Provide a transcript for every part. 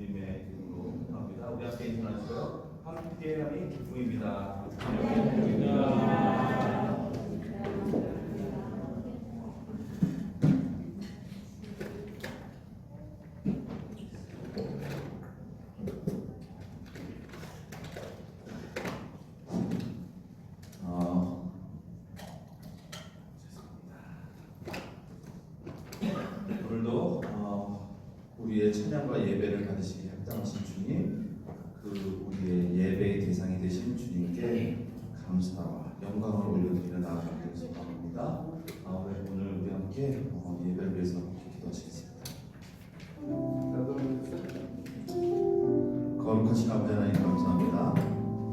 주님의 이름으로 합니다. 우리 함께 인사하시고요. 함께하니 기쁨입니다. 오늘도 우리의 찬양과 예배를 받으시기에 합당하신 주님, 그 우리의 예배의 대상이 되신 주님께 감사와 영광을 올려드리는 나아가는 소감합니다. 오늘 우리 함께 예배를 위해서 기도하시겠습니다. 거룩하신 아버지 하나님 감사합니다.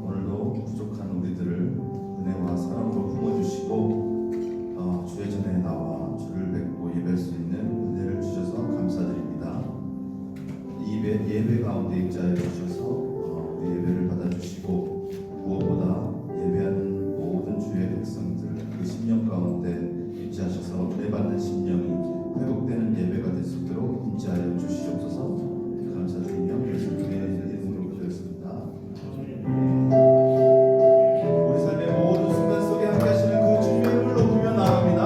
오늘도 부족한 우리들을 은혜와 사랑으로 품어주시고 주의 전에 나와 주를 뵙고 예배할 수 있는 은혜를 주셔서 감사드립니다. 예배 가운데 임자해 주셔서 우리 예배를 받아주시고 무엇보다 예배하는 모든 주의 백성들 그 심령 가운데 임자하셔서 은혜 받는 심령이 회복되는 예배가 될 수 있도록 임자하여 주시옵소서. 감사드리며 예수님의 이름으로 기도했습니다. 우리 삶의 모든 순간 속에 함께 하시는 그 주님의 이름을 높이며 나아갑니다.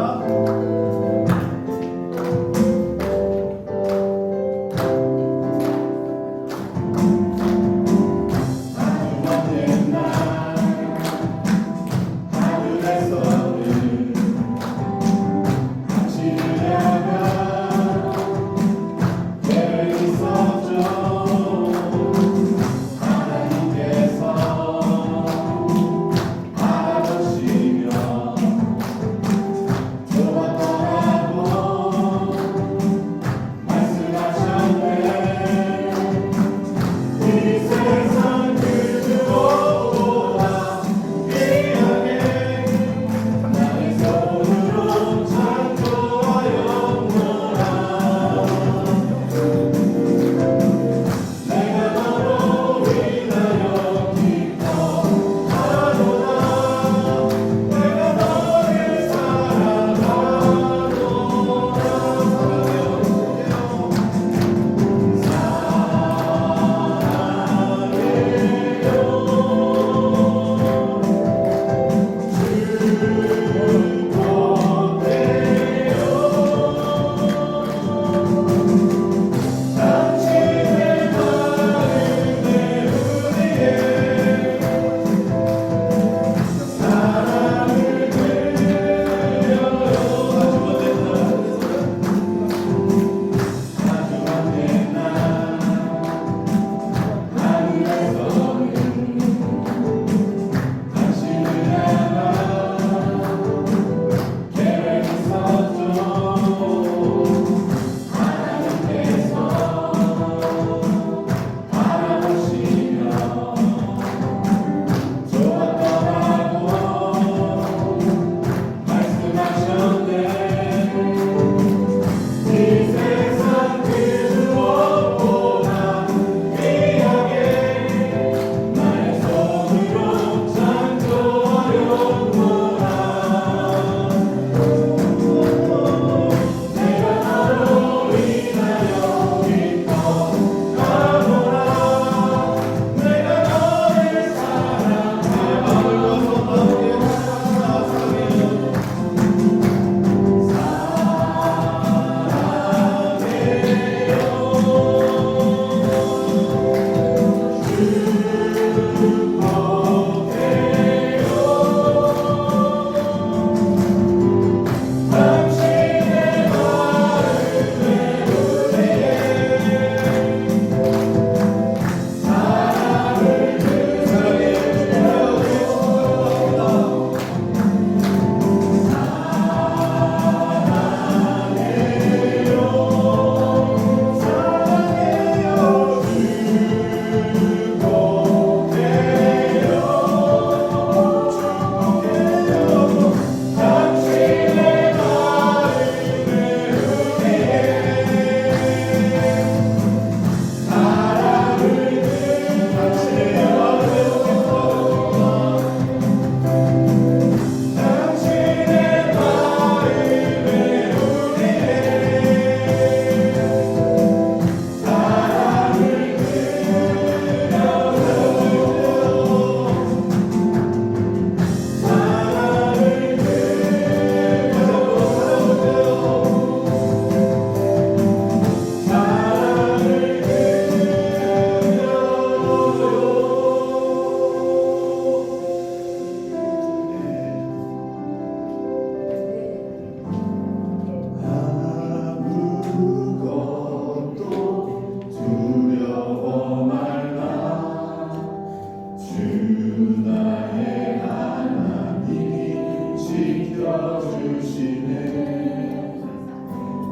나의 하나님이 지켜주시네.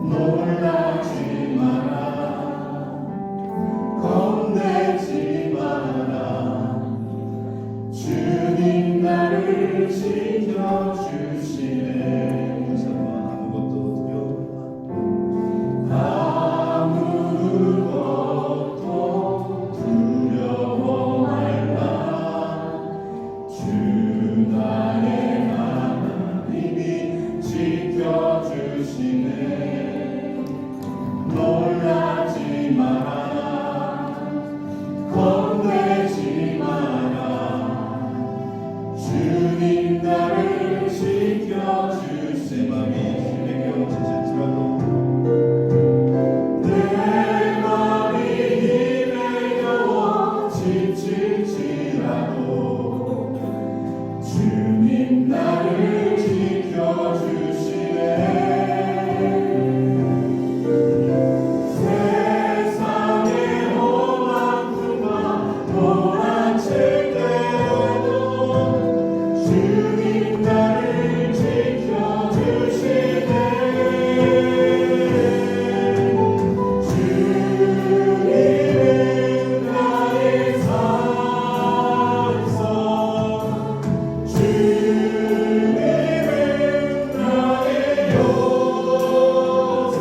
놀라지 마라, 겁내지 마라. 주님 나를 지켜주시네. 다시 한번 아무것도 두려워 말라. 주 나의 하나님이 지켜주시네. 놀라지 마라, 겁내지 마라. 주님 나를 지켜주세. 맘이 힘에 겨워 지칠지라도, 내 맘이 힘에 겨워 지칠지라도 주님 나를 지켜주시네. 세상의 험한 풍과 몰아칠 때에도 주님 나를 지켜주시네. 주님은 나의 산성, 주님은 나의 요새,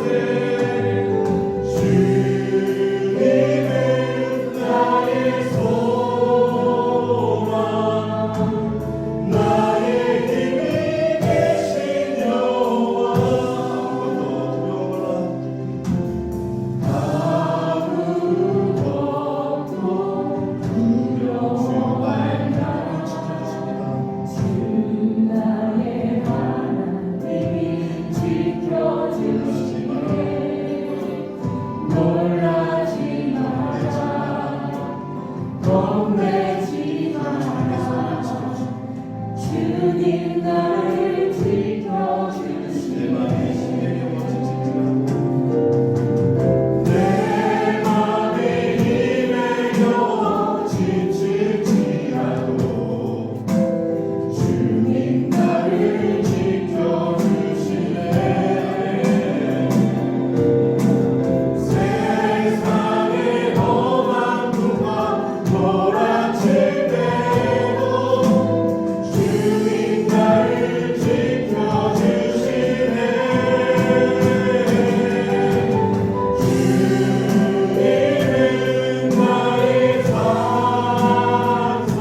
주님은 나의 소망, 나의 힘이 되신 여호와. 아무것도 두려워 말라. 주 나의 하나님이 지켜주시네. 놀라지 마라, 겁내지 마라. 주님 나를 지켜주시네. 내 맘이 힘에 겨워 지칠지라도 주님 나를 지켜주시네. 세상의 험한 풍과 몰아칠 때에도 주님 나를 지켜주시네. 주님은 나의 산성,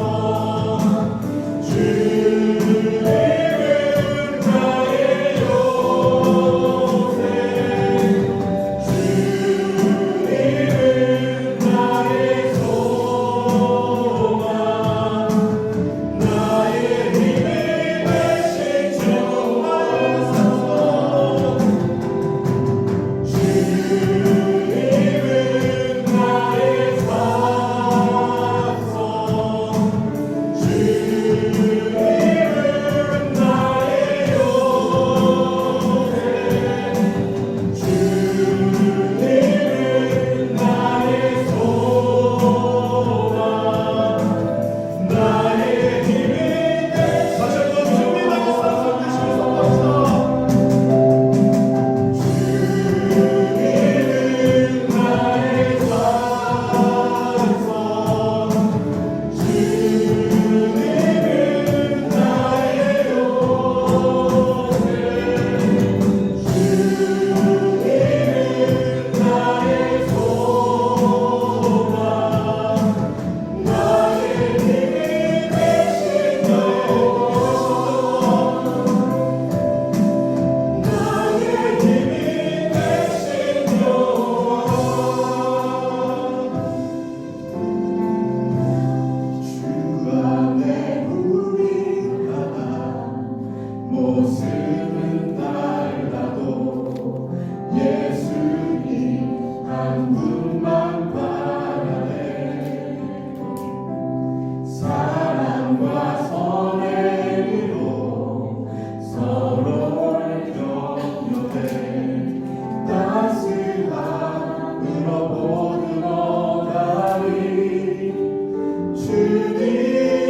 주님은 나의 요새, 주님은 나의 소망, 나의 힘이 되신 주와의 산성. 주님은 나의 산성, 주님은 나의 요새, 주님은 나의 소망, 나의 힘이 되신. 다시 한번 주님 나의 산성 되시길 선포합시다. 주님은 나의 산성, 주님은 나의 요새, 주님은 나의 소망, 나의 힘이 되신 여호와. 나의 힘이 되신 여호와. 주 안에 우리 하나, 모습은 달라도 예수님 한 분만 바라네. 사랑과 선의 의로 서로를 격려해 따스함으로 모두 어가리. 주님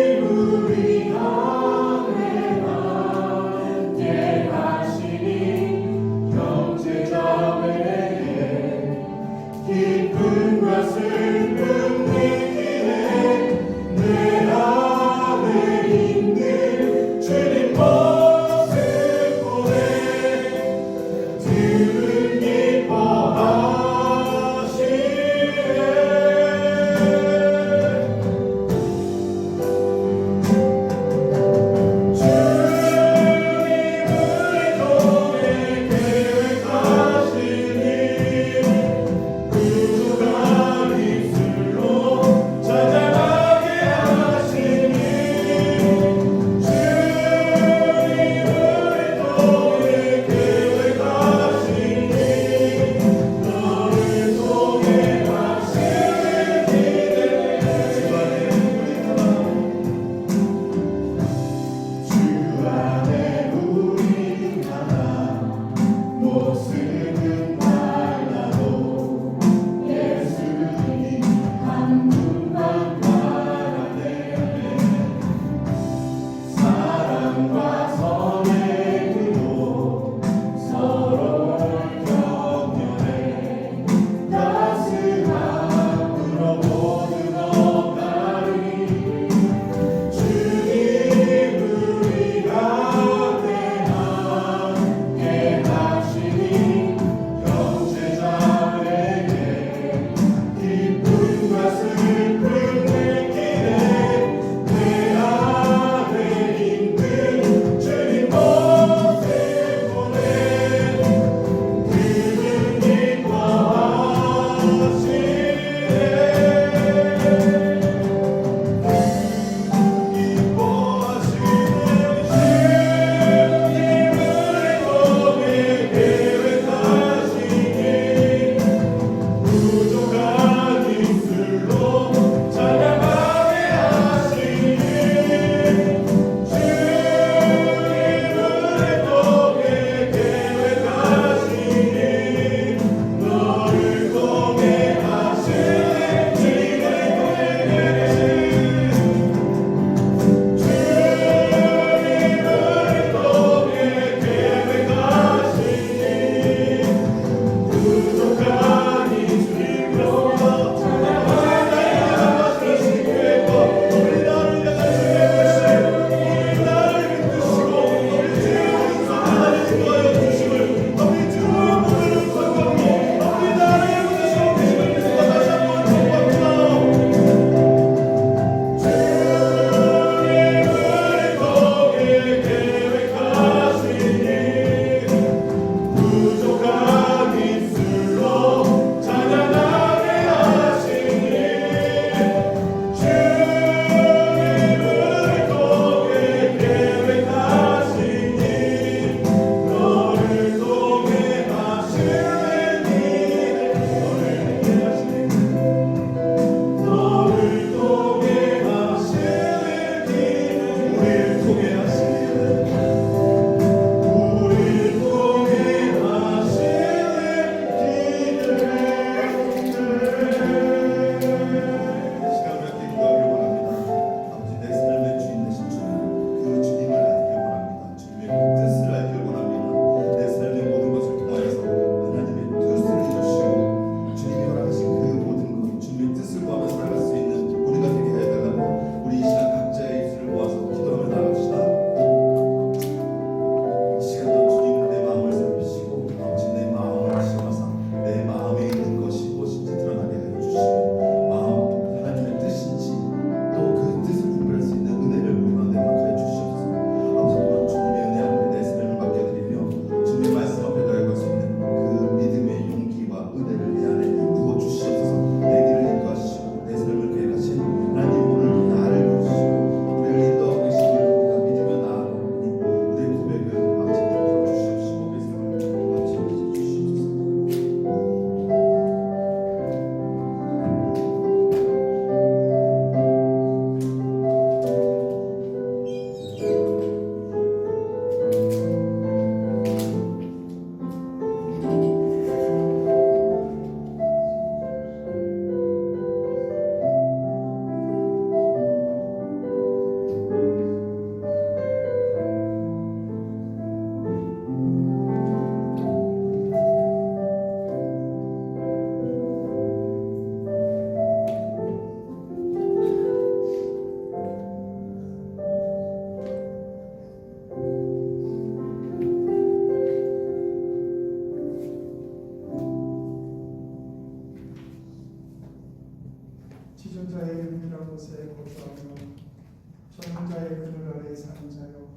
창자의 그늘 아래 사는 자여,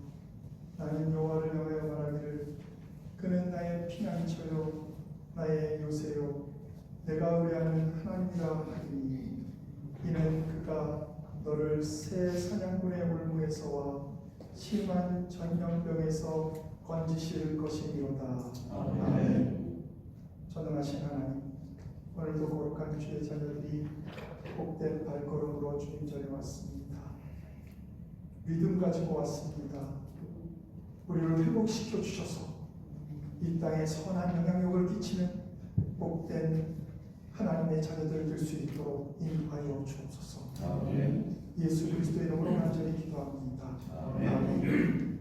나는 여호와를 향하여 말하기를 그는 나의 피난처요 나의 요새요 내가 의뢰하는 하나님이라 하리니 이는 그가 너를 새 사냥꾼의 올무에서와 심한 전염병에서 건지실 것이니로다. 아멘. 전능하신 하나님, 오늘도 거룩한 주의 자녀들이 복된 발걸음으로 주님 전에 왔습니다. 믿음 가지고 왔습니다. 우리를 회복시켜 주셔서 이 땅에 선한 영향력을 끼치는 복된 하나님의 자녀들 될 수 있도록 인도하여 주옵소서. 아멘. 예수 그리스도의 이름으로 간절히 기도합니다. 아멘.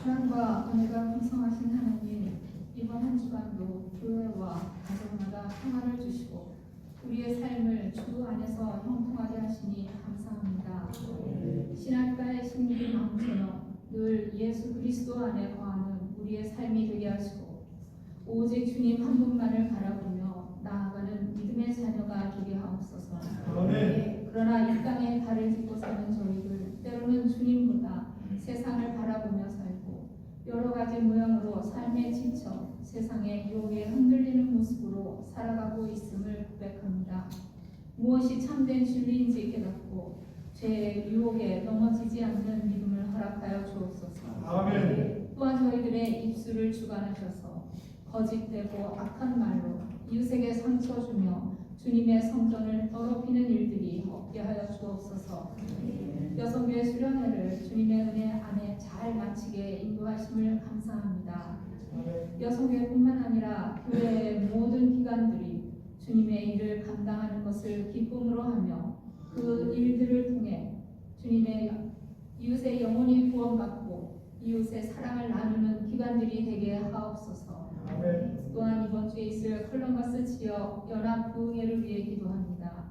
사랑과 은혜가 풍성하신 하나님, 이번 한 주간도 교회와 가정마다 평안을 주시고 우리의 삶을 주 안에서 형통하게 하시니 감사합니다. 신학가의 심리 마음처럼 늘 예수 그리스도 안에 거하는 우리의 삶이 되게 하시고 오직 주님 한 분만을 바라보며 나아가는 믿음의 자녀가 되게 하옵소서. 그러나 이 땅에 발을 딛고 사는 저희들 때로는 주님보다 세상을 바라보며 살고 여러 가지 모양으로 삶에 지쳐 세상의 유혹에 흔들리는 모습으로 살아가고 있음을 고백합니다. 무엇이 참된 진리인지 깨닫고 죄의 유혹에 넘어지지 않는 믿음을 허락하여 주옵소서. 아멘. 또한 저희들의 입술을 주관하셔서 거짓되고 악한 말로 이웃에게 상처 주며 주님의 성전을 더럽히는 일들이 없게 하여 주옵소서. 여성교회 수련회를 주님의 은혜 안에 잘 마치게 인도하심을 감사합니다. 여성교회뿐만 아니라 교회의 모든 기관들이 주님의 일을 감당하는 것을 기쁨으로 하며 그 일들을 통해 주님의 이웃의 영혼이 구원받고 이웃의 사랑을 나누는 기관들이 되게 하옵소서. 또한 이번 주에 있을 콜럼버스 지역 지역 연합 부흥회를 위해 기도합니다.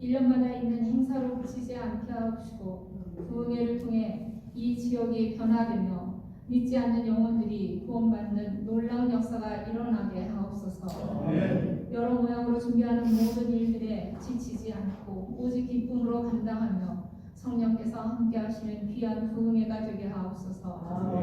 1년마다 있는 행사로 그치지 않게 하옵시고 부흥회를 통해 이 지역이 변화되며 믿지 않는 영혼들이 구원받는 놀라운 역사가 일어나게 하옵소서. 여러 모양으로 준비하는 모든 일들에 지치지 않고 오직 기쁨으로 감당하며 성령께서 함께 하시는 귀한 부흥회가 되게 하옵소서.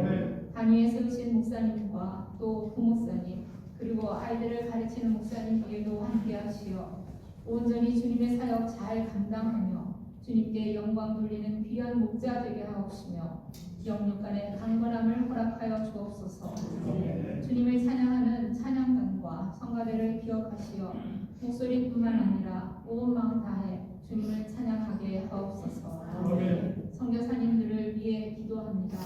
단위에 세우신 목사님과 또 부목사님 그리고 아이들을 가르치는 목사님께도 함께 하시어 온전히 주님의 사역 잘 감당하며 주님께 영광 돌리는 귀한 목자 되게 하옵시며 영육간의 강건함을 허락하여 주옵소서. 주님을 찬양하는 찬양단과 성가대를 기억하시어 목소리뿐만 아니라 온 마음 다해 주님을 찬양하게 하옵소서. 선교사님들을 위해 기도합니다.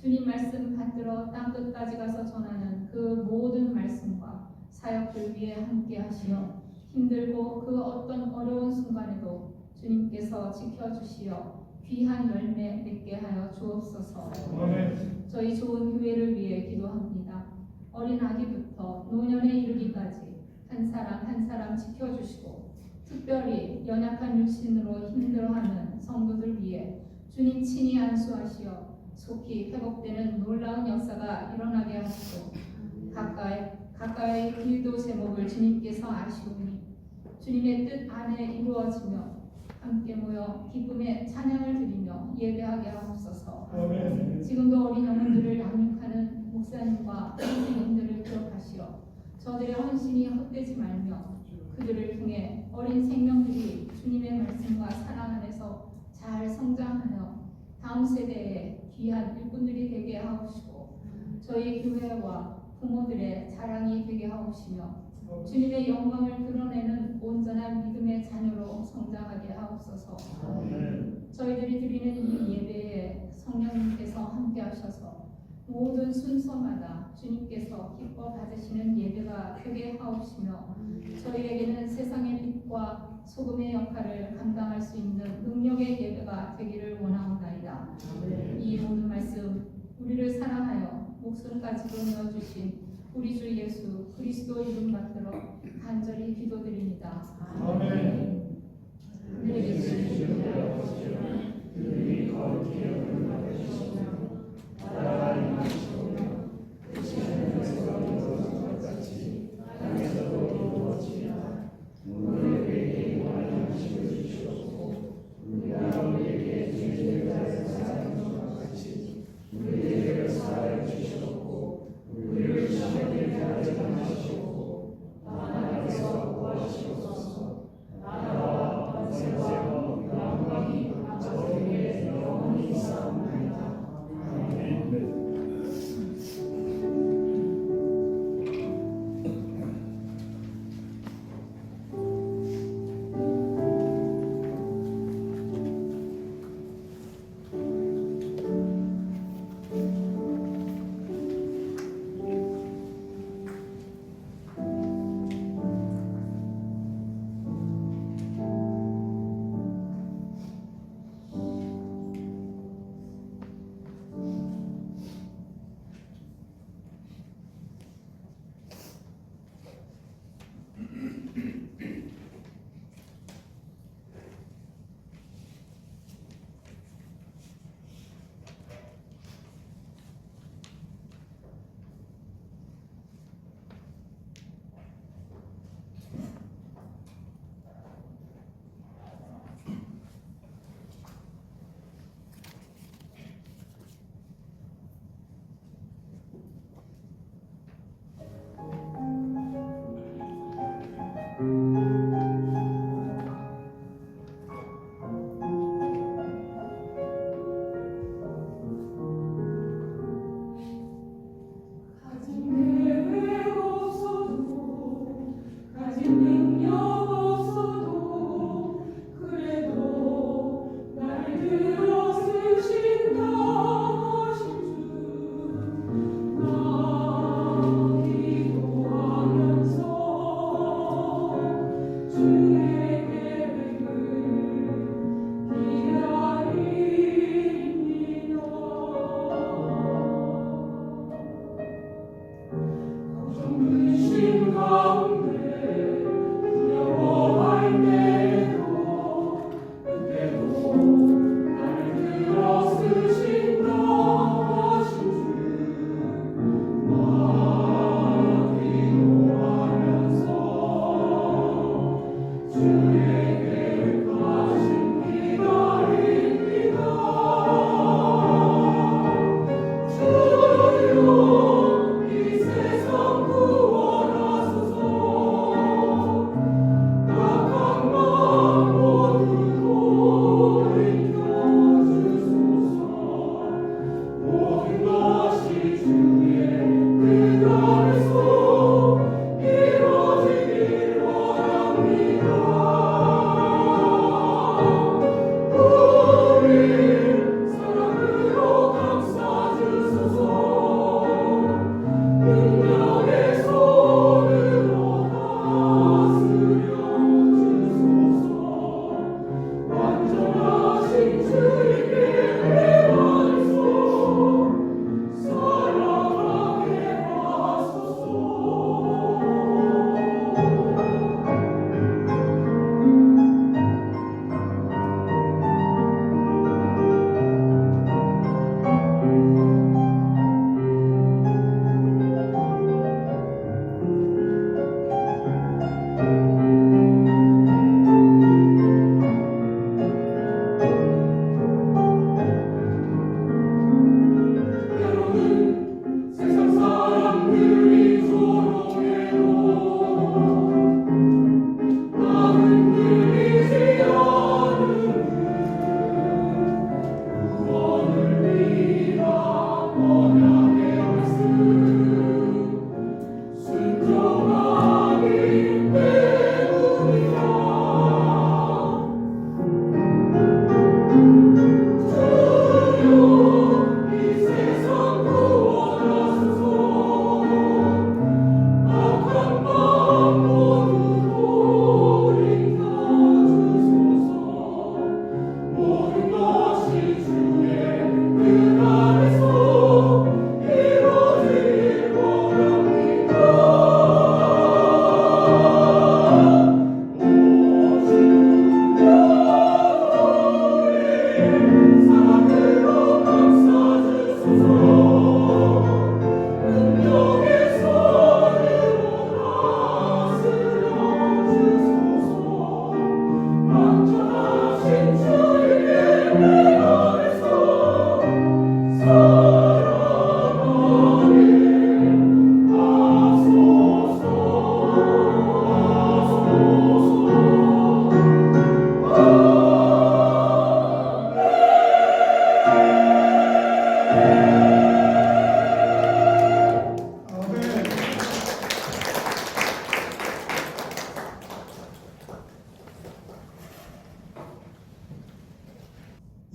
주님 말씀 받들어 땅끝까지 가서 전하는 그 모든 말씀과 사역들 위해 함께 하시어 힘들고 그 어떤 어려운 순간에도 주님께서 지켜주시어 귀한 열매 맺게 하여 주옵소서. 저희 좋은 교회를 위해 기도합니다. 어린 아기부터 노년에 이르기까지 한 사람 한 사람 지켜주시고 특별히 연약한 육신으로 힘들어하는 성도들 위해 주님 친히 안수하시어 속히 회복되는 놀라운 역사가 일어나게 하시고 가까이 길도 제목을 주님께서 아시오니 주님의 뜻 안에 이루어지며 함께 모여 기쁨의 찬양을 드리며 예배하게 하옵소서. 지금도 어린 영혼들을 양육하는 목사님과 선생님들을 기억하시어 저들의 헌신이 헛되지 말며 그들을 통해 어린 생명들이 주님의 말씀과 사랑 안에서 잘 성장하여 다음 세대에 귀한 일꾼들이 되게 하옵시고 저희 교회와 부모들의 자랑이 되게 하옵시며 주님의 영광을 드러내는 온전한 믿음의 자녀로 성장하게 하옵소서. 저희들이 드리는 이 예배에 성령님께서 함께 하셔서 모든 순서마다 주님께서 기뻐 받으시는 예배가 되게 하옵시며 저희에게는 세상의 빛과 소금의 역할을 감당할 수 있는 능력의 예배가 되기를 원하옵나이다. 이 모든 말씀 우리를 사랑하여 목숨까지도 내어주신 우리 주 예수 그리스도 이름 받들어 간절히 기도드립니다. 아멘. 우리에게 주신 그들이 거룩히 여김을 받으시며 나라가 임하시오며 뜻이는 에서도 같이 땅에서도 이루어지리라. 우리에게 영원한 힘을 주시옵소서. 우리가 우리에게 죄를 다해 사하는 것과 같이 우리에게 사하여 주시옵고 우리를 시험에 하지 마시옵고 나라에서 구하시옵소서. 나라와 권세와 영광이 저에게 영원히 있사옵나이다. 아멘.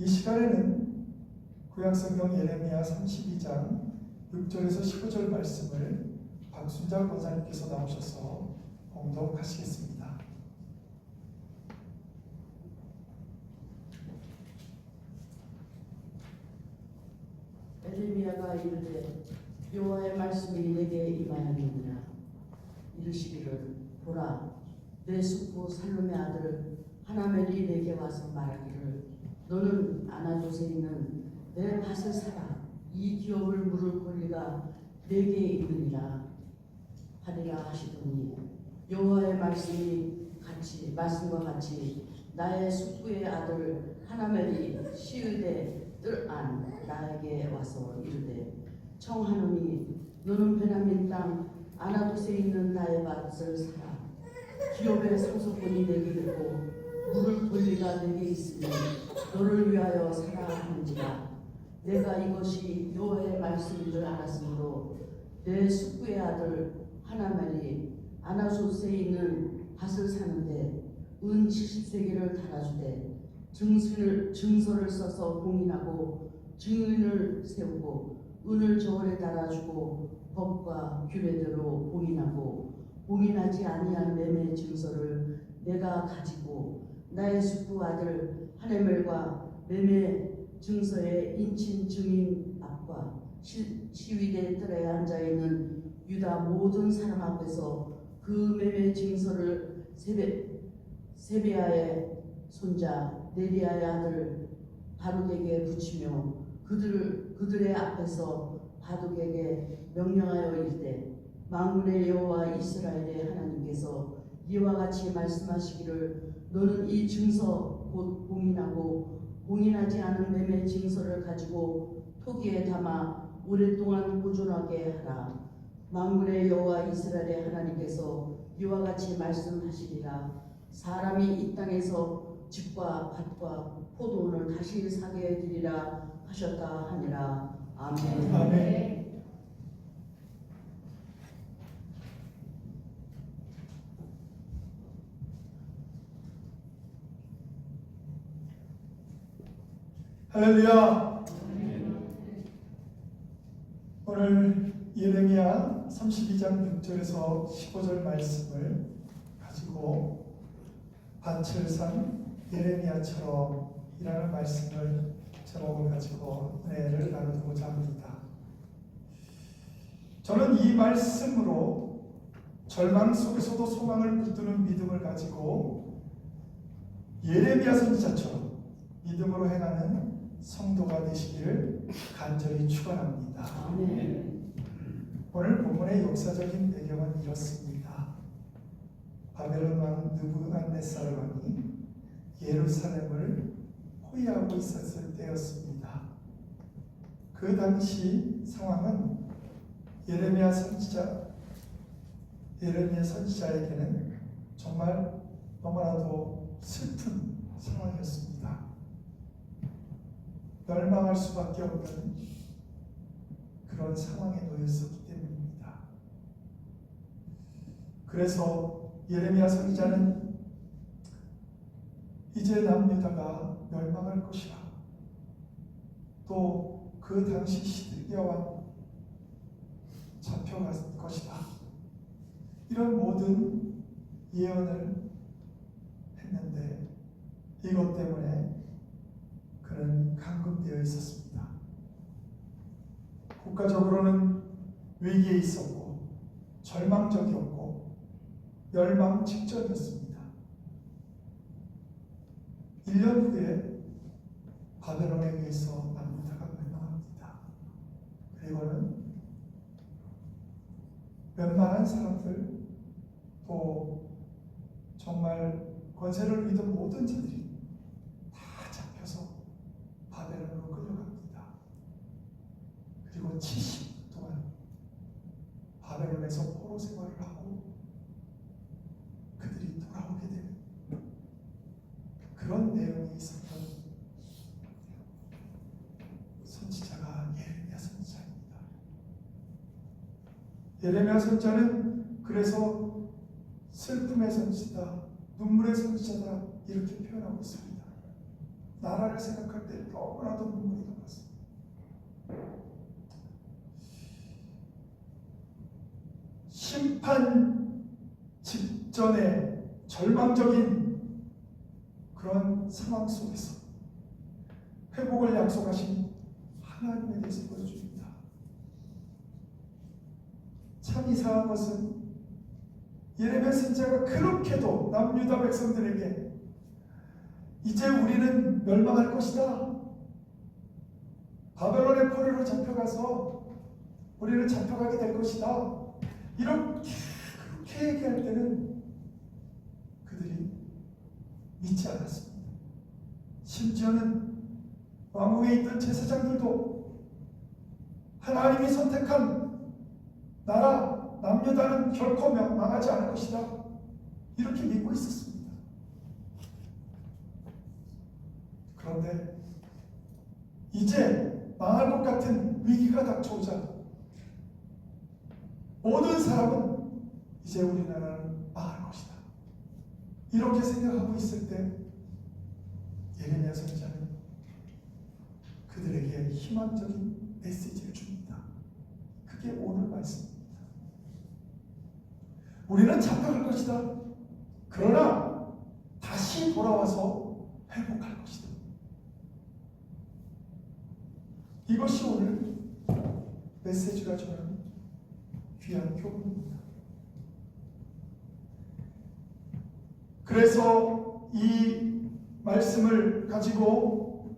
이 시간에는 구약성경 예레미야 32장 6절에서 15절 말씀을 박순자 권사님께서 나오셔서 봉독하시겠습니다. 에레미야가 이르되 여호와의 말씀이 내게 임하였느니라. 이르시기를 보라, 내 숙부 살룸의 아들 하나멜이 내게 와서 말하기를 너는 아나돗에 있는 내 밭을 사라. 이 기업을 물을 권리가 내게 있느니라 하리라 하시더니 여호와의 말씀과 같이 나의 숙부의 아들 하나멜이 시으되 뜰안 나에게 와서 이르되 청하노니 너는 베냐민 땅 아나돗에 있는 나의 밭을 사라. 기업의 상속권이 내게 있고 물을 권리가 내게 있으니 너를 위하여 사라 하는지라. 내가 이것이 여호와의 말씀인 줄 알았으므로 내 숙부의 아들 하나멜이 아나돗에 있는 밭을 사는데 은 70세겔을 달아주되 증서를 써서 공인하고 증인을 세우고 은을 저울에 달아주고 법과 규례대로 공인하고 공인하지 아니한 매매 증서를 내가 가지고 나의 숙부 아들 하나멜과 매매 증서의 인친 증인 앞과 시위대 뜰에 앉아있는 유다 모든 사람 앞에서 그 매매 증서를 세베야의 손자 네리야의 아들 바룩에게 붙이며 그들의 앞에서 바룩에게 명령하여 이르되 만군의 여호와 이스라엘의 하나님께서 이와 같이 말씀하시기를 너는 이 증서 곧 공인하고 공인하지 않은 매매 증서를 가지고 토기에 담아 오랫동안 보존하게 하라. 만군의 여호와 이스라엘의 하나님께서 이와 같이 말씀하시리라. 사람이 이 땅에서 집과 밭과 포도원을 다시 사게 해드리라 하셨다 하니라. 아멘. 아멘. 할렐루야. 오늘 예레미야 32장 6절에서 15절 말씀을 가지고 밭을 산 예레미야처럼 이라는 말씀을 제목을 가지고 은혜를 나누고자 합니다. 저는 이 말씀으로 절망 속에서도 소망을 붙드는 믿음을 가지고 예레미야 선지자처럼 믿음으로 행하는 성도가 되시기를 간절히 축원합니다. 아멘. 오늘 본문의 역사적인 배경은 이렇습니다. 바벨론 왕 느부갓네살 왕이 예루살렘을 포위하고 있었을 때였습니다. 그 당시 상황은 예레미야 선지자에게는 정말 너무나도 슬픈 상황이었습니다. 멸망할 수밖에 없는 그런 상황에 놓였었기 때문입니다. 그래서 예레미야 선지자는 이제 남유다가 멸망할 것이라, 또 그 당시 시드기야 왕 잡혀갈 것이다, 이런 모든 예언을 했는데 이것 때문에 그는 감금되어 있었습니다. 국가적으로는 위기에 있었고 절망적이었고 멸망 직전이었습니다. 1년 후에 바벨론에 의해서 남유다가 멸망합니다. 그리고는 웬만한 사람들, 또 정말 권세를 믿은 모든 자들이 다 잡혀서 바벨론으로 끌려갑니다. 그리고 70년 동안 바벨론에서 포로 생활을 하고 그들이 돌아오게 되는 그런 내용이 있었던 선지자가 예레미야 선지자입니다. 예레미야 선지자는 그래서 슬픔의 선지자, 눈물의 선지자다, 이렇게 표현하고 있습니다. 나라를 생각할 때 너무나도 눈물이 나왔습니다. 심판 직전에 절망적인 그런 상황 속에서 회복을 약속하신 하나님에 대해서 보여줍니다. 참 이상한 것은 예레미야 선지자가 그렇게도 남유다 백성들에게 이제 우리는 멸망할 것이다, 바벨론의 포로로 잡혀가서 우리는 잡혀가게 될 것이다, 이렇게 그렇게 얘기할 때는 그들이 믿지 않았습니다. 심지어는 왕궁에 있던 제사장들도 하나님이 선택한 나라 남유다는 결코 망하지 않을 것이다, 이렇게 믿고 있었습니다. 그런데 이제 망할 것 같은 위기가 닥쳐오자 모든 사람은 이제 우리나라는 망할 것이다, 이렇게 생각하고 있을 때 예레미야 선지자는 그들에게 희망적인 메시지를 줍니다. 그게 오늘 말씀입니다. 우리는 잡혀갈 것이다. 그러나 다시 돌아와서 회복할 것이다. 이것이 오늘 메시지가 전하는 귀한 교훈입니다. 그래서 이 말씀을 가지고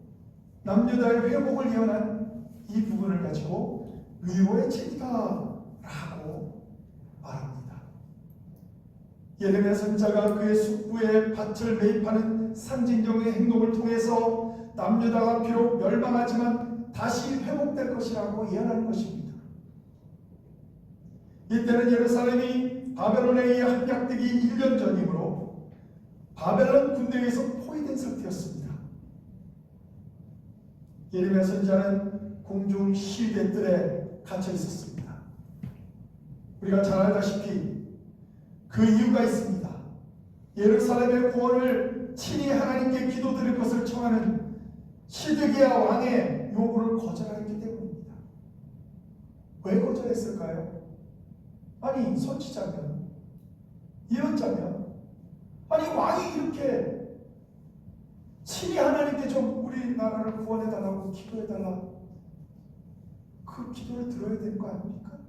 남유다의 회복을 예언한 이 부분을 가지고 위로의 책이다라고 말합니다. 예레미야 선지자가 그의 숙부의 밭을 매입하는 상징적인 행동을 통해서 남유다가 비록 멸망하지만 다시 회복될 것이라고 예언하는 것입니다. 이때는 예루살렘이 바벨론에 의해 함락되기 1년 전이므로 바벨론 군대에 의해서 포위된 상태였습니다. 예레미야 선지자는 공중 시대들에 갇혀 있었습니다. 우리가 잘 알다시피 그 이유가 있습니다. 예루살렘의 구원을 친히 하나님께 기도드릴 것을 청하는 시드기야 왕의 요구를 거절하였기 때문입니다. 왜 거절했을까요? 아니 선지자면, 예언자면, 아니 왕이 이렇게 친히 하나님께 좀 우리나라를 구원해달라고 기도해달라, 그 기도를 들어야 되는 거 아닙니까?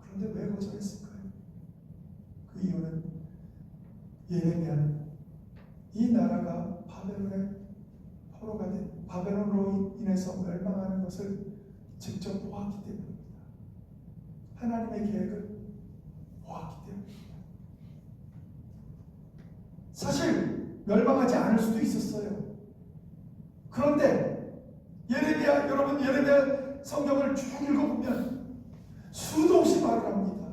그런데 왜 거절했을까요? 그 이유는 예레미야는 이 나라가 바벨론의 포로가 된 바벨론으로 인해서 멸망하는 것을 직접 보았기 때문입니다. 하나님의 계획을 보았기 때문입니다. 사실 멸망하지 않을 수도 있었어요. 그런데 여러분 예레미야 성경을 쭉 읽어보면 수도 없이 말을 합니다.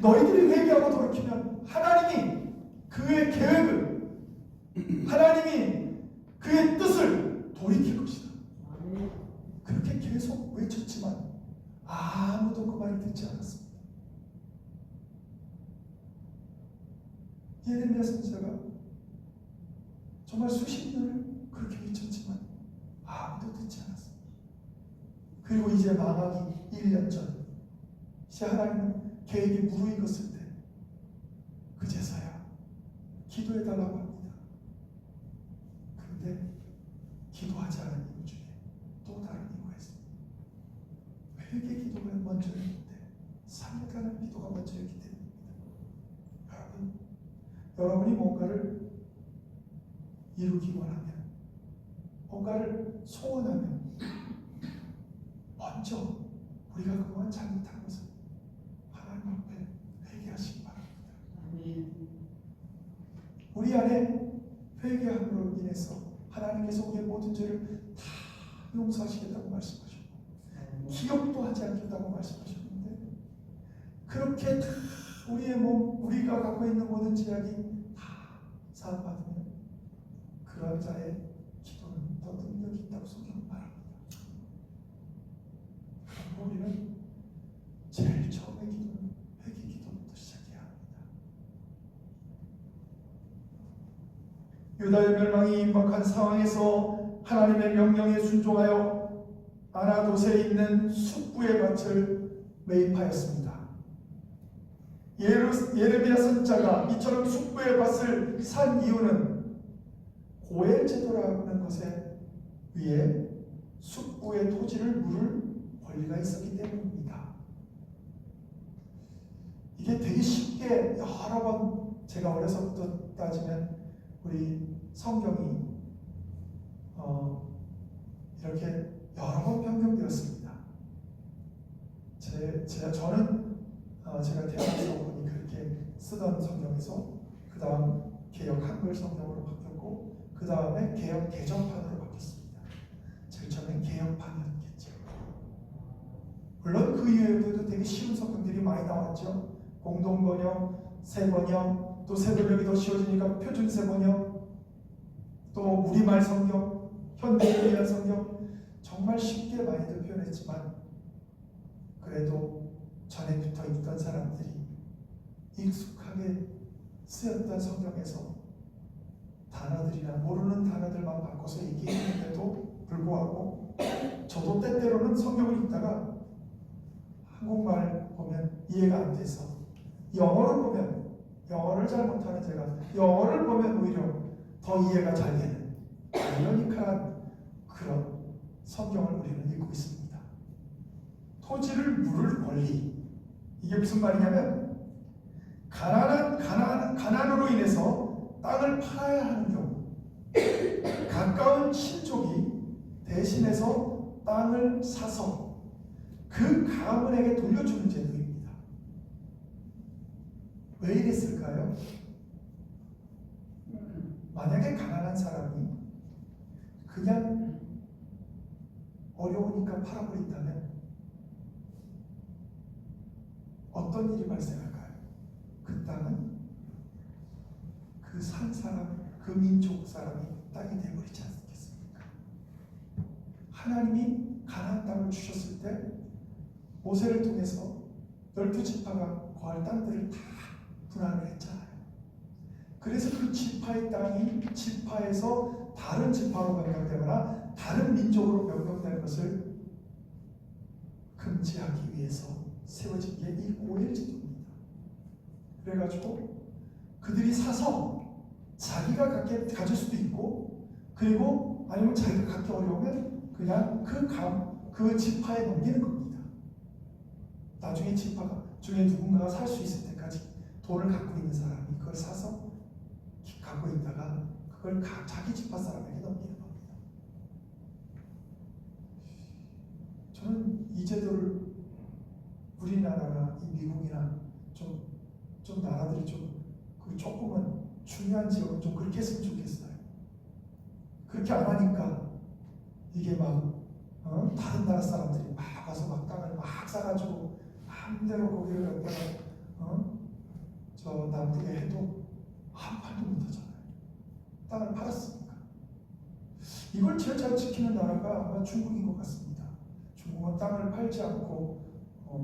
너희들이 회개하고 돌이키면 하나님이 그의 계획을, 하나님이 그의 뜻을 돌이킬 것이다, 그렇게 계속 외쳤지만 아무도 그 말을 듣지 않았습니다. 예레미야 선지자가 정말 수십 년을 그렇게 외쳤지만 아무도 듣지 않았습니다. 그리고 이제 망하기 1년 전, 이제 하나님은 계획이 무르익었을 때 그제서야 기도해달라고 합니다. 그런데 기도하지 않은 이유 중에 또 다른 이유가 있습니다. 회개 기도가 먼저였는데 살려달라는 기도가 먼저였기 때문입니다. 여러분이 뭔가를 이루기 원하면, 뭔가를 소원하면 먼저 우리가 그동안 잘못한 것을 하나님 앞에 회개하시기 바랍니다. 우리 안에 회개함으로 인해서 하나님께서 우리의 모든 죄를 다 용서하시겠다고 말씀하셨고 기억도 하지 않겠다고 말씀하셨는데, 그렇게 다 우리의 몸, 우리가 갖고 있는 모든 죄악이 다 사함받으면 그런 자의 기도는 더 능력이 있다고 성경은 말합니다. 그럼 우리는 제일 처음의 기도는 회개 기도부터 시작해야 합니다. 유다의 멸망이 임박한 상황에서 하나님의 명령에 순종하여 아나돗에 있는 숙부의 밭을 매입하였습니다. 예레미야 선자가 이처럼 숙부의 밭을 산 이유는 고엘 제도라는 것에 위에 숙부의 토지를 물을 권리가 있었기 때문입니다. 이게 되게 쉽게 여러 번 제가 어려서부터 따지면 우리 성경이 이렇게 여러 번 변경되었습니다. 저는 제가 태어나서 보니 그렇게 쓰던 성경에서 그 다음 개역 한글 성경으로 바뀌었고 그 다음에 개역 개정판으로 바뀌었습니다. 제일 처음엔 개역판이었겠죠. 물론 그 이외에도 되게 쉬운 성경들이 많이 나왔죠. 공동번역, 새번역, 또 새번역이 더 쉬워지니까 표준새번역, 또 우리말 성경, 현대인에 대한 성경, 정말 쉽게 많이들 표현했지만 그래도 전에부터 있던 사람들이 익숙하게 쓰였던 성경에서 단어들이나 모르는 단어들만 바꿔서 얘기했는데도 불구하고 저도 때때로는 성경을 읽다가 한국말 보면 이해가 안 돼서 영어를 보면, 영어를 잘 못하는 제가 영어를 보면 오히려 더 이해가 잘 되는 아이러니컬한 그런 성경을 우리는 읽고 있습니다. 토지를 물을 권리, 이게 무슨 말이냐면 가난으로 인해서 땅을 팔아야 하는 경우 가까운 친족이 대신해서 땅을 사서 그 가문에게 돌려주는 제도입니다. 왜 이랬을까요? 만약에 가난한 사람이 그냥 어려우니까 팔아버린다면 어떤 일이 발생할까요? 그 땅은 그 산 사람, 그 민족 사람이 땅이 되어버리지 않겠습니까? 하나님이 가나안 땅을 주셨을 때 모세를 통해서 12지파가 거할 땅들을 다 분할을 했잖아요. 그래서 그 지파의 땅이 지파에서 다른 지파로 변경되거나 다른 민족으로 변경될 것을 금지하기 위해서 세워진 게 이 고엘 제도입니다. 그래가지고 그들이 사서 자기가 갖게 가질 수도 있고, 그리고 아니면 자기가 갖기 어려우면 그냥 그 지파에 넘기는 겁니다. 나중에 지파가 중에 누군가가 살 수 있을 때까지 돈을 갖고 있는 사람이 그걸 사서 갖고 있다가 그걸 자기 지파 사람에게 넘기는 겁니다. 저는 이 제도를 우리나라나 이 미국이나 좀 나라들이 그 조금은 중요한 지역은 좀 그렇게 했으면 좋겠어요. 그렇게 안 하니까 이게 막 다른 나라 사람들이 막 와서 막 땅을 막 사가지고 마음대로 거기를 갖다가 저 남북에 해도 한 판도 못 하잖아요. 땅을 팔았으니까. 이걸 제일 잘 지키는 나라가 아마 중국인 것 같습니다. 중국은 땅을 팔지 않고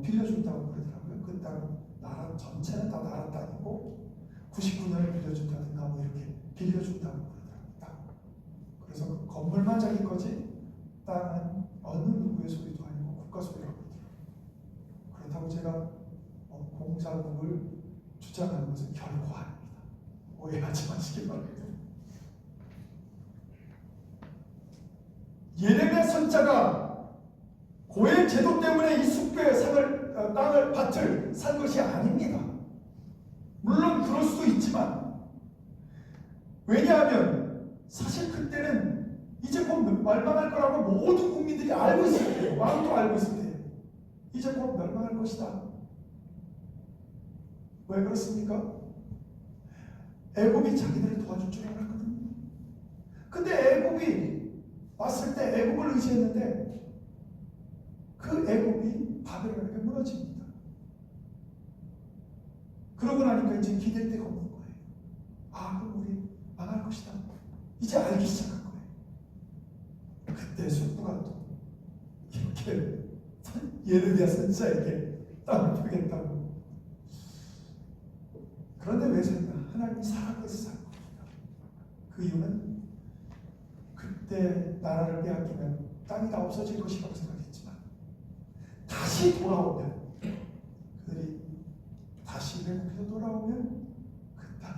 빌려준다고 그러더라고요. 그 땅은 나라 전체는 다 나라 땅이고 99년을 빌려준다든가 뭐 이렇게 빌려준다고 그러더라고요. 그래서 그 건물만 자기 거지 땅은 어느 누구의 소리도 아니고 국가 소리라고 그러더라고요. 그렇다고 제가 공자국을 주장하는 것은 결코 아닙니다. 오해하지 마시기 바랍니다. 예레미야 선자가 고엘 제도 때문에 이 숙부의 밭을 산 것이 아닙니다. 물론 그럴 수도 있지만, 왜냐하면 사실 그때는 이제 곧 멸망할 거라고 모든 국민들이 알고 있을 때예요. 왕도 알고 있을 때예요. 이제 곧 멸망할 것이다. 왜 그렇습니까? 애굽이 자기들을 도와줄 줄 알았거든요. 근데 애굽이 왔을 때 애굽을 의지했는데 그 애굽이 바벨론에게 무너집니다. 그러고 나니까 이제 기댈 데가 없는 거예요. 아, 그럼 우리 망할 것이다. 이제 알기 시작한 거예요. 그때 숙부가 또 이렇게 예레미야 선지자에게 땅을 주겠다고. 그런데 왜 샀나? 하나님이 살아계서 산 겁니다. 그 이유는 그때 나라를 빼앗기면 땅이 다 없어질 것이라고 생각했지만 다시 돌아오면 그들이 다시 회복해서 돌아오면 그 땅은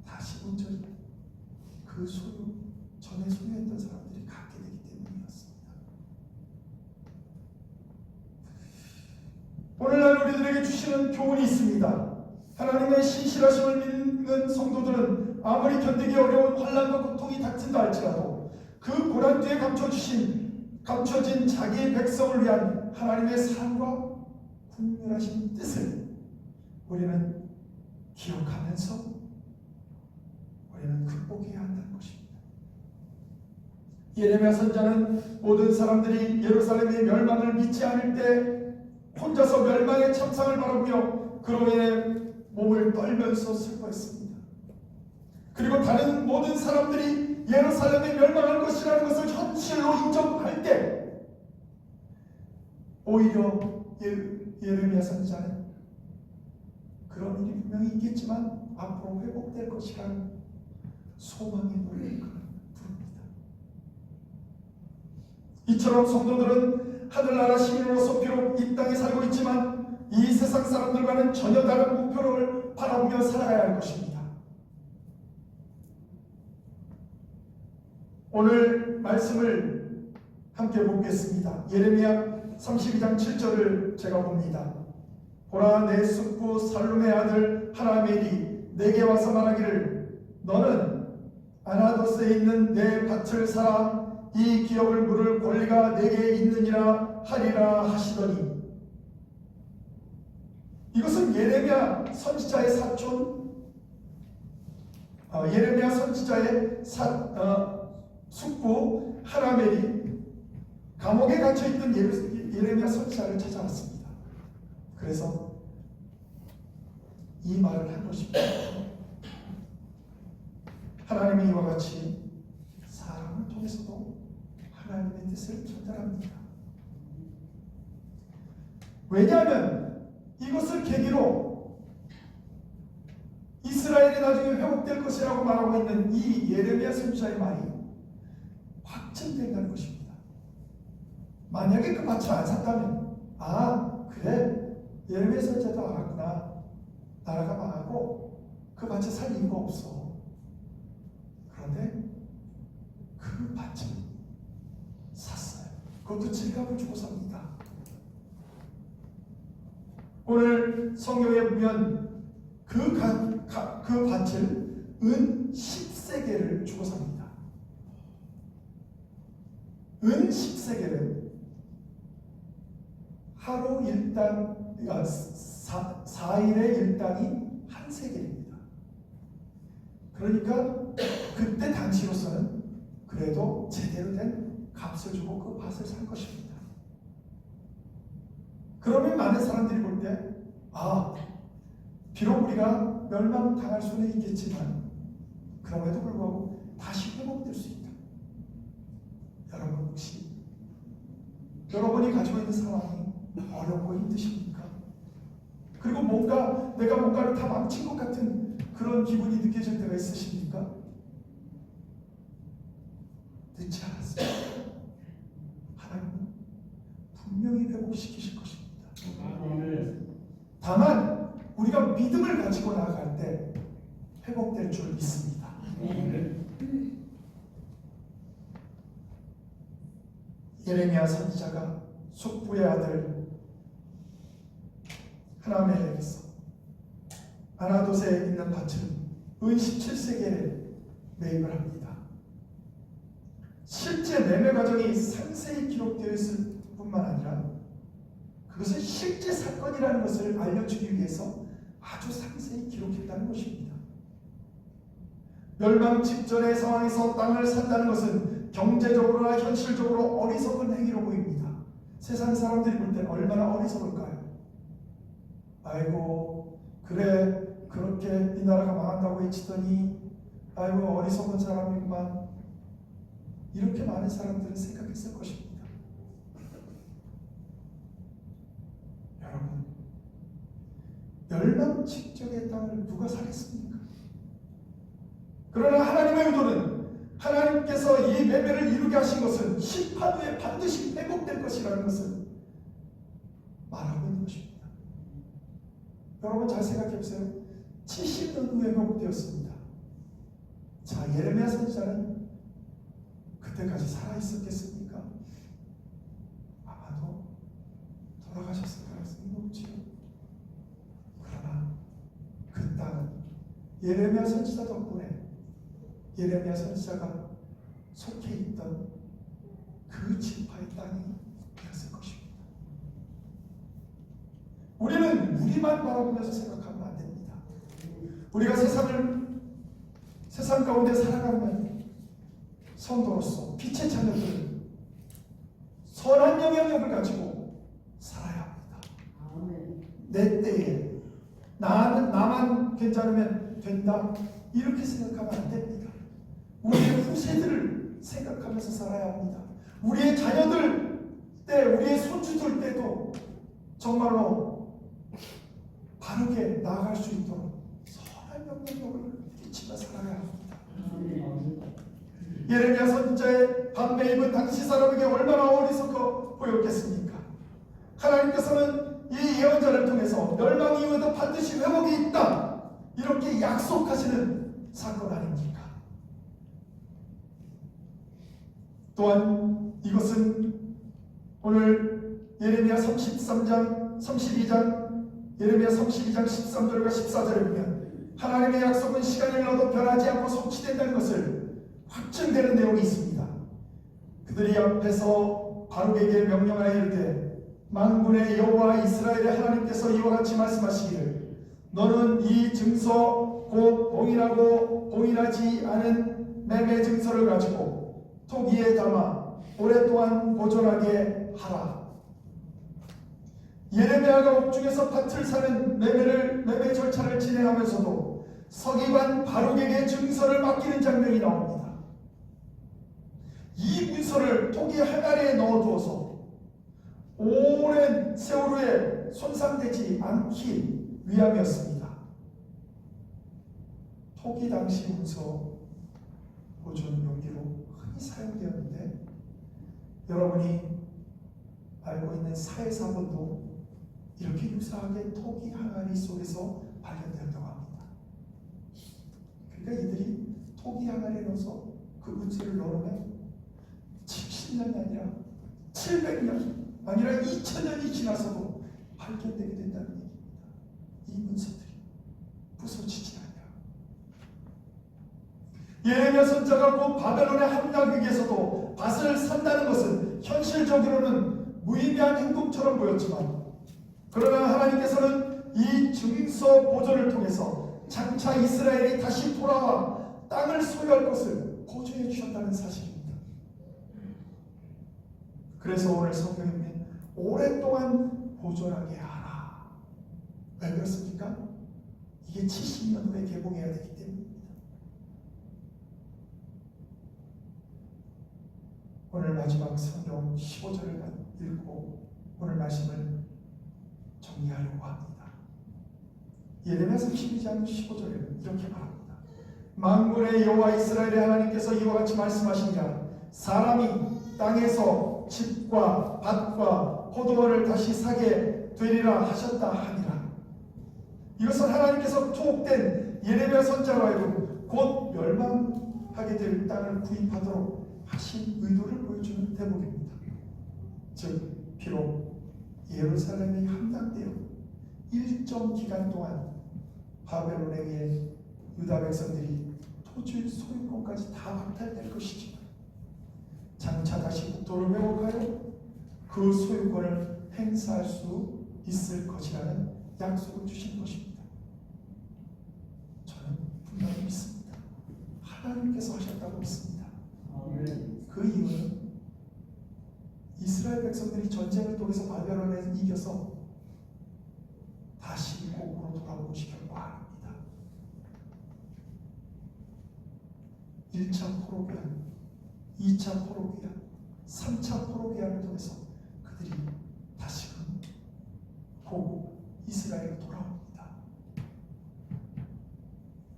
다시 온전히 그 소유 전에 소유했던 사람들이 갖게 되기 때문이었습니다. 오늘날 우리들에게 주시는 교훈이 있습니다. 하나님의 신실하심을 믿는 성도들은 아무리 견디기 어려운 환난과 고통이 닥친다 할지라도 그 고난 뒤에 감춰진 자기의 백성을 위한 하나님의 사랑과 국률하신 뜻을 우리는 기억하면서 우리는 극복해야 한다는 것입니다. 예레미야 선지자는 모든 사람들이 예루살렘의 멸망을 믿지 않을 때 혼자서 멸망의 참상을 바라보며 그로 인해 몸을 떨면서 슬퍼했습니다. 그리고 다른 모든 사람들이 예루살렘이 멸망할 것이라는 것을 현실로 인정할 때 오히려 예레미야 선지자는 그런 일이 분명히 있겠지만 앞으로 회복될 것이라는 소망의 노래를 부릅니다. 이처럼 성도들은 하늘나라 시민으로서 비록 이 땅에 살고 있지만 이 세상 사람들과는 전혀 다른 목표를 바라보며 살아가야 할 것입니다. 오늘 말씀을 함께 보겠습니다. 예레미야 32장 7절을 제가 봅니다. 보라, 내 숙부 살룸의 아들 하나멜이 내게 와서 말하기를 너는 아나도스에 있는 내 밭을 사라 이 기업을 물을 권리가 내게 있느니라 하리라 하시더니 이것은 예레미야 선지자의 사촌 예레미야 선지자의 숙부 하나멜이 감옥에 갇혀있던 예레미야 선지자를 찾아왔습니다. 그래서 이 말을 한 것입니다. 하나님이 이와 같이 사람을 통해서도 하나님의 뜻을 전달합니다. 왜냐하면 이것을 계기로 이스라엘이 나중에 회복될 것이라고 말하고 있는 이 예레미야 선지자의 말이 확증된다는 것입니다. 만약에 그 밭을 안 샀다면 그래 예레미야 선지자도 알았구나. 나라가 망하고 그 밭을 살 이유가 없어. 그런데 그 밭을 샀어요. 그것도 질값을 주고 삽니다. 오늘 성경에 보면 그 밭을 은 10세겔을 주고 삽니다. 은 10세겔은 하루 일당 4일의 일당이 한 세겔입니다. 그러니까 그때 당시로서는 그래도 제대로 된 값을 주고 그 밭을 산 것입니다. 그러면 많은 사람들이 볼 때 비록 우리가 멸망당할 수는 있겠지만 그럼에도 불구하고 다시 회복될 수 있다. 여러분 혹시 여러분이 가지고 있는 상황이 어렵고 힘드십니까? 그리고 내가 뭔가를 다 망친 것 같은 그런 기분이 느껴질 때가 있으십니까? 늦지 않았습니다. 하나님은 분명히 회복시키실 것입니다. 다만 우리가 믿음을 가지고 나아갈 때 회복될 줄 믿습니다. 예레미야 선지자가 숙부의 아들 하나멜에게서 아나도스에 있는 밭을 은 17세기에 매입을 합니다. 실제 매매 과정이 상세히 기록되어 있을 뿐만 아니라 그것은 실제 사건이라는 것을 알려주기 위해서 아주 상세히 기록했다는 것입니다. 멸망 직전의 상황에서 땅을 산다는 것은 경제적으로나 현실적으로 어리석은 행위로 보입니다. 세상 사람들이 볼 때는 얼마나 어리석을까요? 아이고 그래 그렇게 이 나라가 망한다고 외치더니 아이고 어리석은 사람이구만, 이렇게 많은 사람들은 생각했을 것입니다. 여러분, 멸망 직전의 땅을 누가 사겠습니까? 그러나 하나님의 의도는 하나님께서 이 매매를 이루게 하신 것은 심판 후에 반드시 회복될 것이라는 것을 말하고 있는 것입니다. 여러분 잘 생각해 보세요. 70년 후에 회복되었습니다. 자, 예레미야 선지자는 그때까지 살아 있었겠습니까? 아마도 돌아가셨을 가능성이 높지요. 그러나 그 땅은 예레미야 선지자 덕분에 예레미야 선지자가 속해 있던 그 지파의 땅이 되었을 것입니다. 우리는 우리만 바라보면서 생각하면 안 됩니다. 우리가 세상 가운데 살아가면 성도로서 빛의 자녀들은 선한 영향력을 가지고 살아야 합니다. 내 때에 나만 괜찮으면 된다 이렇게 생각하면 안 됩니다. 우리의 후세들을 생각하면서 살아야 합니다. 우리의 자녀들 때, 우리의 손주들 때도 정말로 바르게 나아갈 수 있도록 선한 영향력을 끼치며 살아야 합니다. 예레미야 선지자의 반매 입은 당시 사람에게 얼마나 어리석어 보였겠습니까? 하나님께서는 이 예언자를 통해서 멸망 이후에도 반드시 회복이 있다 이렇게 약속하시는 사건 아닙니까? 또한 이것은 오늘 예레미야 32장 13절과 14절에 보면 하나님의 약속은 시간이 흘러도 변하지 않고 성취된다는 것을 확증되는 내용이 있습니다. 그들이 앞에서 바룩에게 명령하여 이르되 만군의 여호와 이스라엘의 하나님께서 이와 같이 말씀하시기를 너는 이 증서 곧 봉인하고 봉인하지 않은 매매 증서를 가지고 토기에 담아 오랫동안 보존하게 하라. 예레미야가 옥중에서 밭을 사는 매매 절차를 진행하면서도 서기관 바룩에게 증서를 맡기는 장면이 나옵니다. 이 문서를 토기 항아리에 넣어두어서 오랜 세월 후에 손상되지 않기 위함이었습니다. 토기 당시 문서 보존 용기로 흔히 사용되었는데 여러분이 알고 있는 사해사본도 이렇게 유사하게 토기 항아리 속에서 발견되었다고 합니다. 그러니까 이들이 토기 항아리에 넣어서 그 문서를 넣으면 70년이 아니라 700년 아니라 2000년이 지나서도 발견되게 된다는 얘기입니다. 이 문서들이 부서지지 않아요. 예레미야 선지자가 곧 바벨론에 함락하기 위해서도 밭을 산다는 것은 현실적으로는 무의미한 행동처럼 보였지만 그러나 하나님께서는 이 증서 보존을 통해서 장차 이스라엘이 다시 돌아와 땅을 소유할 것을 보증해 주셨다는 사실입니다. 그래서 오늘 성경에 오랫동안 보존하게 하라. 왜 그렇습니까? 이게 70년 후에 개봉해야 되기 때문입니다. 오늘 마지막 성경 15절을 읽고 오늘 말씀을 정리하려고 합니다. 예레미야 32장 15절에는 이렇게 말합니다. 만군의 여호와 이스라엘의 하나님께서 이와 같이 말씀하시니라. 사람이 땅에서 집과 밭과 포도원을 다시 사게 되리라 하셨다 하니라. 이것은 하나님께서 투옥된 예레미야 선지자로 하여금 곧 멸망하게 될 땅을 구입하도록 하신 의도를 보여주는 대목입니다. 즉 비록 예루살렘이 함락되어 일정 기간 동안 바벨론에 의해 유다 백성들이 토지 소유권까지 다 박탈될 것이지만 장차 다시 국토를 회복하여 그 소유권을 행사할 수 있을 것이라는 약속을 주신 것입니다. 저는 분명히 믿습니다. 하나님께서 하셨다고 믿습니다. 그 이유는 이스라엘 백성들이 전쟁을 통해서 바벨론에 이겨서 다시 고국으로 돌아오시려고 합니다. 1차 포로기한, 2차 포로기한, 3차 포로기한을 통해서 그들이 다시금 고국 이스라엘로 돌아옵니다.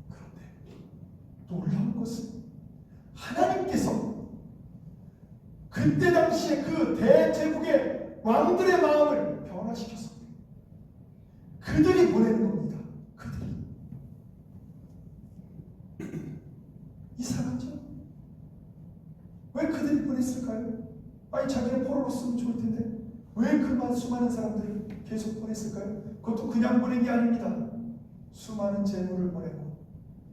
그런데 놀라운 것은 하나님께서 그때 당시에 그 대제국의 왕들의 마음을 변화시켜서 그들이 보내는 겁니다. 그들이. 이상하죠? 왜 그들이 보냈을까요? 아니 자기네 포로로 쓰면 좋을 텐데 왜 그 수많은 사람들을 계속 보냈을까요? 그것도 그냥 보낸 게 아닙니다. 수많은 재물을 보내고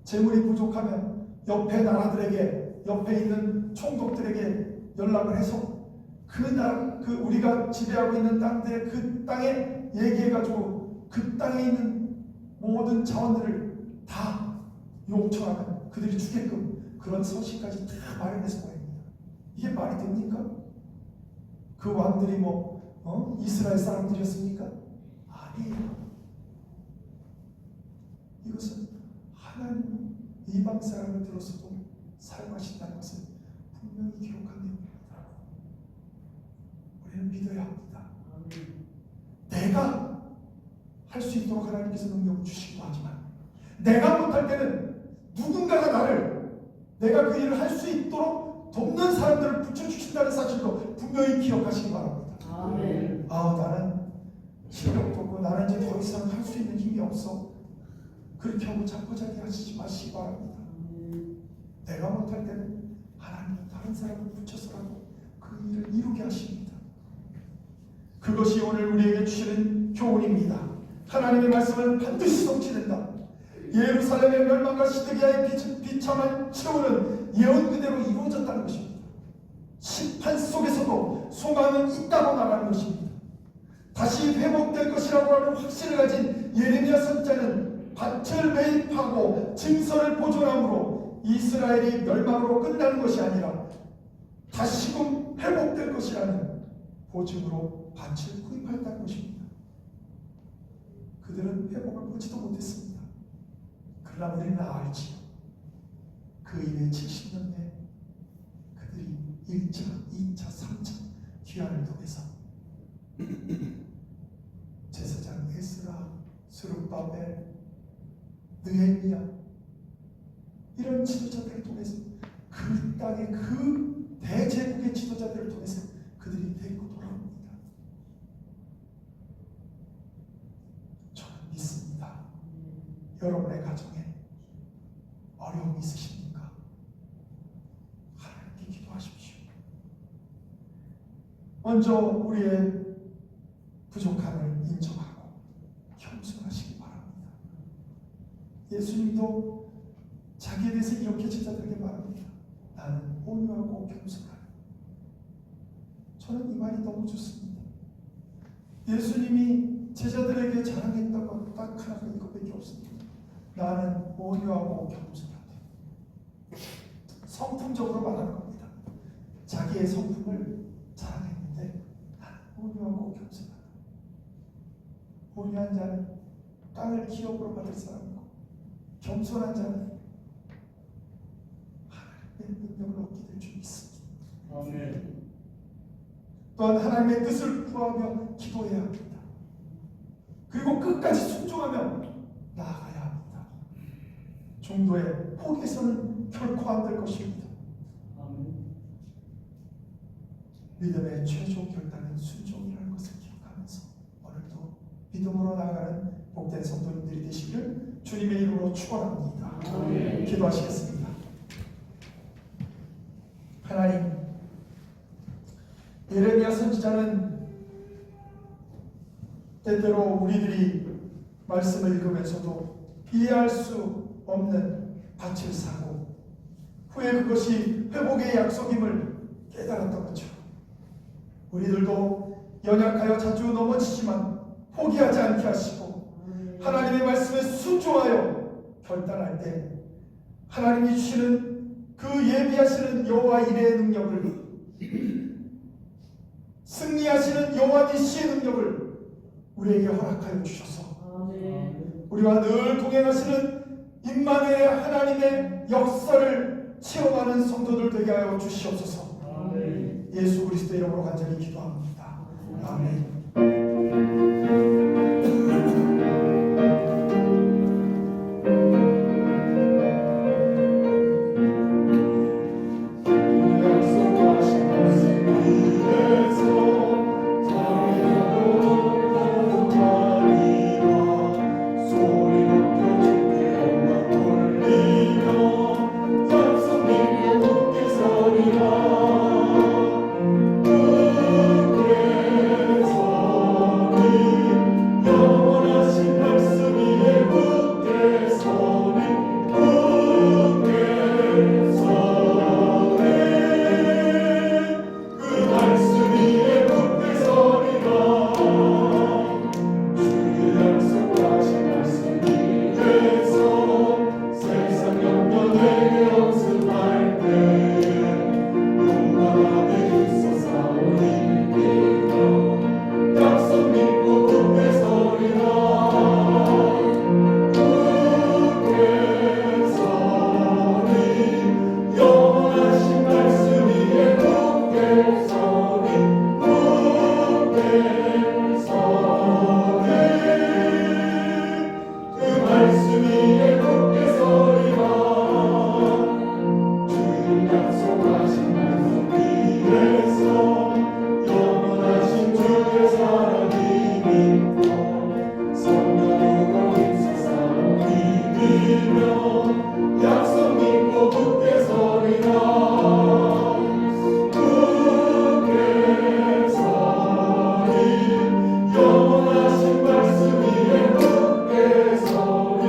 재물이 부족하면 옆에 나라들에게 옆에 있는 총독들에게 연락을 해서 그 나라 그 우리가 지배하고 있는 땅들의 그 땅에 얘기해가지고 그 땅에 있는 모든 자원들을 다 요청하면 그들이 주게끔 그런 서식까지 다 마련해서 보냅니다. 이게 말이 됩니까? 그 왕들이 이스라엘 사람들이었습니까? 아니에요. 이것은 하나님은 이방 사람을 들어서도 사용하신다는 것을 분명히 기록한 내용입니다. 우리는 믿어야 합니다. 내가 할 수 있도록 하나님께서 능력을 주시기도 하지만 내가 못할 때는 누군가가 내가 그 일을 할 수 있도록 돕는 사람들을 붙여주신다는 사실도 분명히 기억하시기 바랍니다. 아멘. 나는 실력도 없고 나는 이제 더 이상 할 수 있는 힘이 없어. 그렇게 하고 자포자기 하시지 마시기 바랍니다. 내가 못할 때는 하나님은 다른 사람을 붙여서라도 그 일을 이루게 하십니다. 그것이 오늘 우리에게 주시는 교훈입니다. 하나님의 말씀은 반드시 성취된다. 예루살렘의 멸망과 시드기야의 비참한 최후는 예언 그대로 이루어졌다는 것입니다. 심판 속에서도 소망은 있다고 말하는 것입니다. 다시 회복될 것이라고 하는 확신을 가진 예레미야 선지자는 밭을 매입하고 증서를 보존함으로 이스라엘이 멸망으로 끝나는 것이 아니라 다시금 회복될 것이라는 보증으로 밭을 구입했다는 것입니다. 그들은 회복을 보지도 못했습니다. 그러나 우리는 알지요. 그 이후에 70년 내에 그들이 1차, 2차, 3차 귀환을 통해서 제사장 에스라, 스룹바벨, 느헤미야 이런 지도자들을 통해서 그 땅의 그 대제국의 지도자들을 통해서 그들이 데리고 돌아옵니다. 저는 믿습니다. 여러분의 가정에 어려움이 있으십니까? 하나님께 기도하십시오. 먼저 우리의 부족함을 인정하고 겸손하시기 바랍니다. 예수님도 자기에 대해서 이렇게 제자들에게 말합니다. 나는 온유하고 겸손하다. 저는 이 말이 너무 좋습니다. 예수님이 제자들에게 자랑했다고 딱 하나가 이것밖에 없습니다. 나는 온유하고 겸손하다. 성품적으로 말하는 겁니다. 자기의 성품을 자랑했는데 나는 온유하고 겸손하다. 온유한 자는 땅을 기업으로 받을 사람이고 겸손한 자는 하나님의 능력을 얻게 될 줄 믿습니다. 아멘. 또한 하나님의 뜻을 구하며 기도해야 합니다. 그리고 끝까지 순종하며 나아가야 합니다. 중도에 포기해서는 결코 안 될 것입니다. 아멘. 믿음의 최종 결단은 순종이라는 것을 기억하면서 오늘도 믿음으로 나아가는 복된 성도님들이 되시기를 주님의 이름으로 축원합니다. 아멘. 기도하시겠습니다. 하나님, 예레미야 선지자는 때때로 우리들이 말씀을 읽으면서도 이해할 수 없는 밭을 사고 후에 그것이 회복의 약속임을 깨달았던 것처럼 우리들도 연약하여 자주 넘어지지만 포기하지 않게 하시고 하나님의 말씀에 순종하여 결단할 때 하나님이 주시는 그 예비하시는 여호와 이레의 능력을 승리하시는 여호와 니시의 능력을 우리에게 허락하여 주셔서 아멘. 우리와 늘 동행하시는 임마누엘의 하나님의 역사를 체험하는 성도들 되게 하여 주시옵소서. 아멘. 예수 그리스도의 이름으로 간절히 기도합니다. 아멘. 말씀 위에 굳게 서리라. 주님 약속하신 말씀 위에서 영원하신 주의 사랑이 믿고 성령으로 힘쓰사 믿으며 약속 믿고 굳게 서리라. 영원하신 말씀 위에 굳게 서리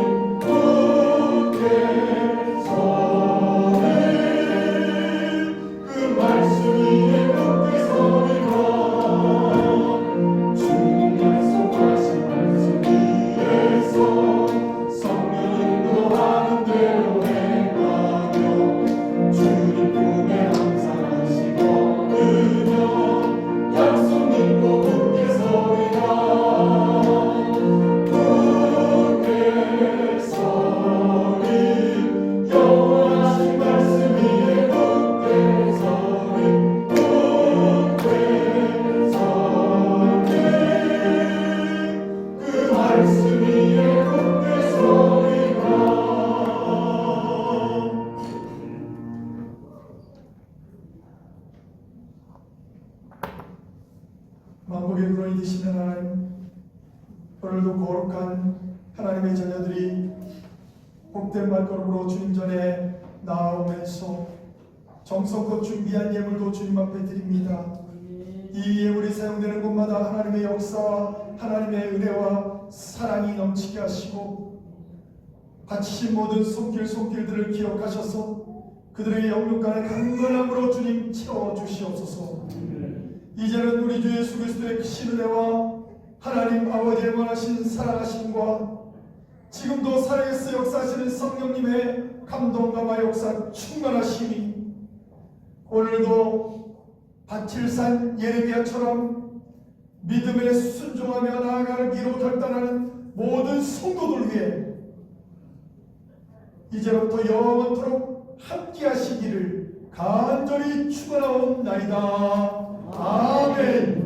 그 말씀 위에 굳게 서리라. 주님 약속하신 말씀 위에서 성령 인도하는 대로 행하며 주님 품에 항상 하시고 그녀 약속 믿고 굳게 서리라. 굳게 서리 영원하신 말씀 위에 굳게 서리 그 말씀 위에 굳게 서리라. 만국의 근원이 되시는 하나님, 오늘도 거룩한 하나님의 자녀들이 복된 발걸음으로 주님 전에 나아오면서 정성껏 준비한 예물도 주님 앞에 드립니다. 이 예물이 사용되는 곳마다 하나님의 역사와 하나님의 은혜와 사랑이 넘치게 하시고 바치신 모든 손길들을 기억하셔서 그들의 영육간의 강건함으로 주님 채워주시옵소서. 이제는 우리 주 예수 그리스도의 크신 은혜와 하나님 아버지의 원하신 사랑하심과 지금도 살아계서 역사하시는 성령님의 감동감화 역사 충만하심이 오늘도 바칠산 예레미야처럼 믿음에 순종하며 나아가기로 결단하는 모든 성도들 위해 이제부터 영원토록 함께 하시기를 간절히 축원하옵나이다. 아멘.